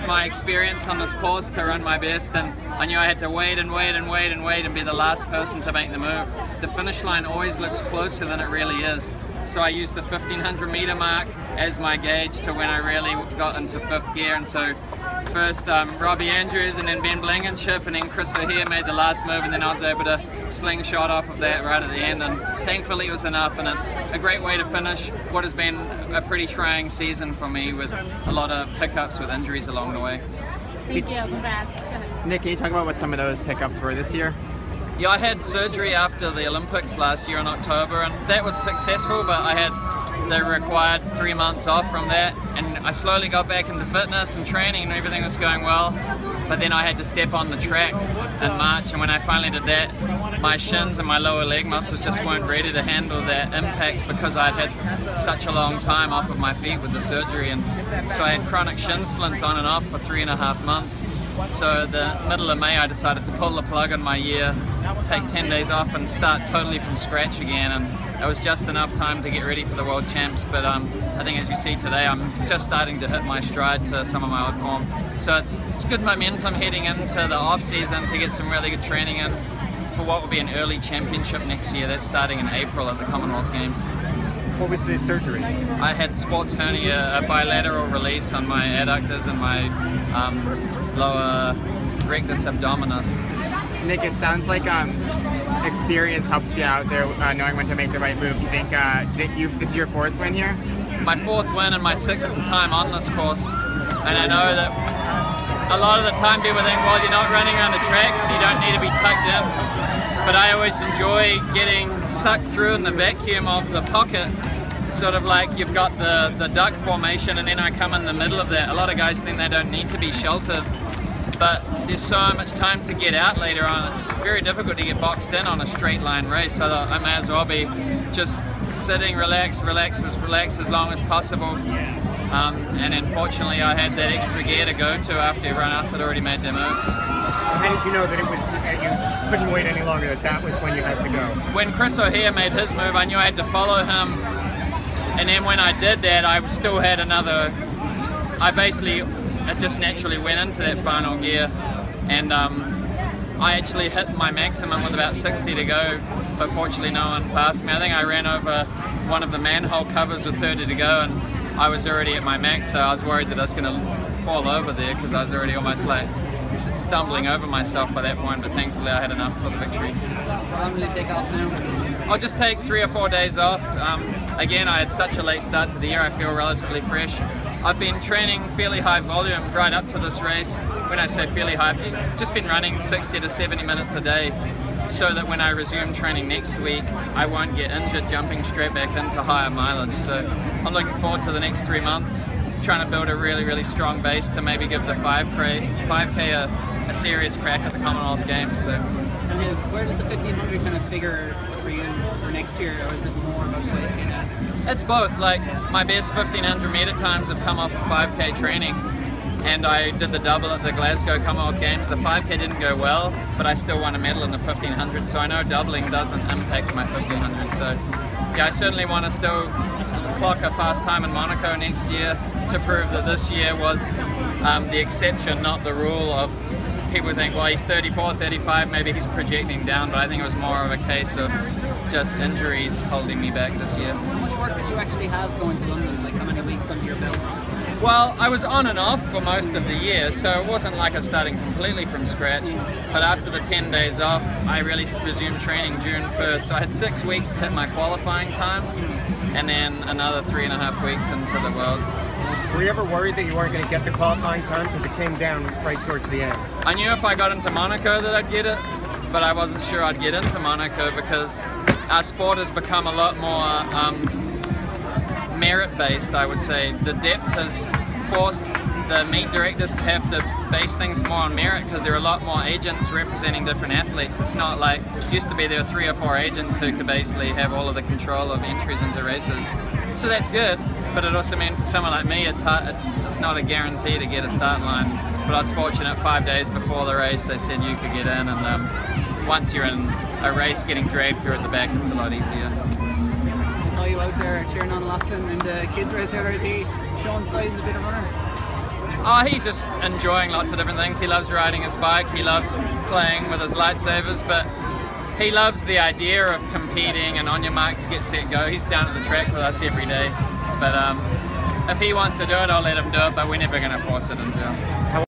my experience on this course to run my best, and I knew I had to wait and wait and wait and wait and be the last person to make the move. The finish line always looks closer than it really is. So I used the 1500 meter mark as my gauge to when I really got into fifth gear, and so first Robby and then Ben Blankenship, and then Chris O'Hare made the last move, and then I was able to slingshot off of that right at the end, and thankfully it was enough, and it's a great way to finish what has been a pretty trying season for me with a lot of hiccups with injuries along the way. Thank you, congrats. Nick, can you talk about what some of those hiccups were this year? Yeah, I had surgery after the Olympics last year in October, and that was successful, but I had the required 3 months off from that, and I slowly got back into fitness and training and everything was going well, but then I had to step on the track in March, and when I finally did that, my shins and my lower leg muscles just weren't ready to handle that impact because I'd had such a long time off of my feet with the surgery, and so I had chronic shin splints on and off for 3.5 months. So the middle of May I decided to pull the plug on my year, take 10 days off and start totally from scratch again, and it was just enough time to get ready for the World Champs, but I think as you see today I'm just starting to hit my stride to some of my old form. So it's good momentum heading into the off season to get some really good training in for what will be an early championship next year. That's starting in April at the Commonwealth Games. What was the surgery? I had sports hernia, a bilateral release on my adductors and my lower rectus abdominis. Nick, it sounds like experience helped you out there, knowing when to make the right move. Do you think this is your 4th win here? My 4th win and my 6th time on this course, and I know that a lot of the time people think, well, you're not running on the track, so you don't need to be tucked in. But I always enjoy getting sucked through in the vacuum of the pocket, sort of like you've got the duck formation and then I come in the middle of that. A lot of guys think they don't need to be sheltered, but there's so much time to get out later on. It's very difficult to get boxed in on a straight line race, so I may as well be just sitting, relax as long as possible. And unfortunately I had that extra gear to go to after everyone else had already made their move. How did you know that it was, you couldn't wait any longer, that was when you had to go? When Chris O'Hare made his move, I knew I had to follow him, and then when I did that, I still had another, I just naturally went into that final gear, and I actually hit my maximum with about 60 to go, but fortunately no one passed me. I think I ran over one of the manhole covers with 30 to go, and I was already at my max, so I was worried that I was going to fall over there because I was already almost like stumbling over myself by that point, but thankfully I had enough for the victory. How long will you take off now? I'll just take 3 or 4 days off. Again, I had such a late start to the year, I feel relatively fresh. I've been training fairly high volume right up to this race. When I say fairly high, I've just been running 60 to 70 minutes a day, so that when I resume training next week, I won't get injured jumping straight back into higher mileage. So I'm looking forward to the next 3 months, trying to build a really strong base to maybe give the 5K a serious crack at the Commonwealth Games. So. And where does the 1500 kind of figure for you for next year, or is it more about 5K now? It's both. Like, my best 1500 meter times have come off of 5K training, and I did the double at the Glasgow Commonwealth Games. The 5K didn't go well, but I still won a medal in the 1500, so I know doubling doesn't impact my 1500. So yeah, I certainly want to still clock a fast time in Monaco next year to prove that this year was the exception, not the rule. Of people think, well, he's 34, 35, maybe he's projecting down, but I think it was more of a case of just injuries holding me back this year. How much work did you actually have going to London? Like, how many weeks under your belt? Well, I was on and off for most of the year, so it wasn't like I was starting completely from scratch. But after the 10 days off, I really resumed training June 1st. So I had 6 weeks to hit my qualifying time, and then another 3.5 weeks into the Worlds. Were you ever worried that you weren't going to get the qualifying time because it came down right towards the end? I knew if I got into Monaco that I'd get it, but I wasn't sure I'd get into Monaco because our sport has become a lot more merit-based, I would say. The depth has forced the meet directors to have to base things more on merit because there are a lot more agents representing different athletes. It's not like, it used to be there were 3 or 4 agents who could basically have all of the control of entries into races. So that's good, but it also means for someone like me, it's hard, it's not a guarantee to get a start line. But I was fortunate, 5 days before the race they said you could get in, and once you're in a race getting dragged through at the back, it's a lot easier. I saw you out there cheering on Lachlan in the kids race earlier. Is he showing signs of a bit of runner? Oh, he's just enjoying lots of different things. He loves riding his bike, he loves playing with his lightsabers, but he loves the idea of competing and on your marks, get set, go. He's down at the track with us every day. But if he wants to do it, I'll let him do it, but we're never going to force it into him.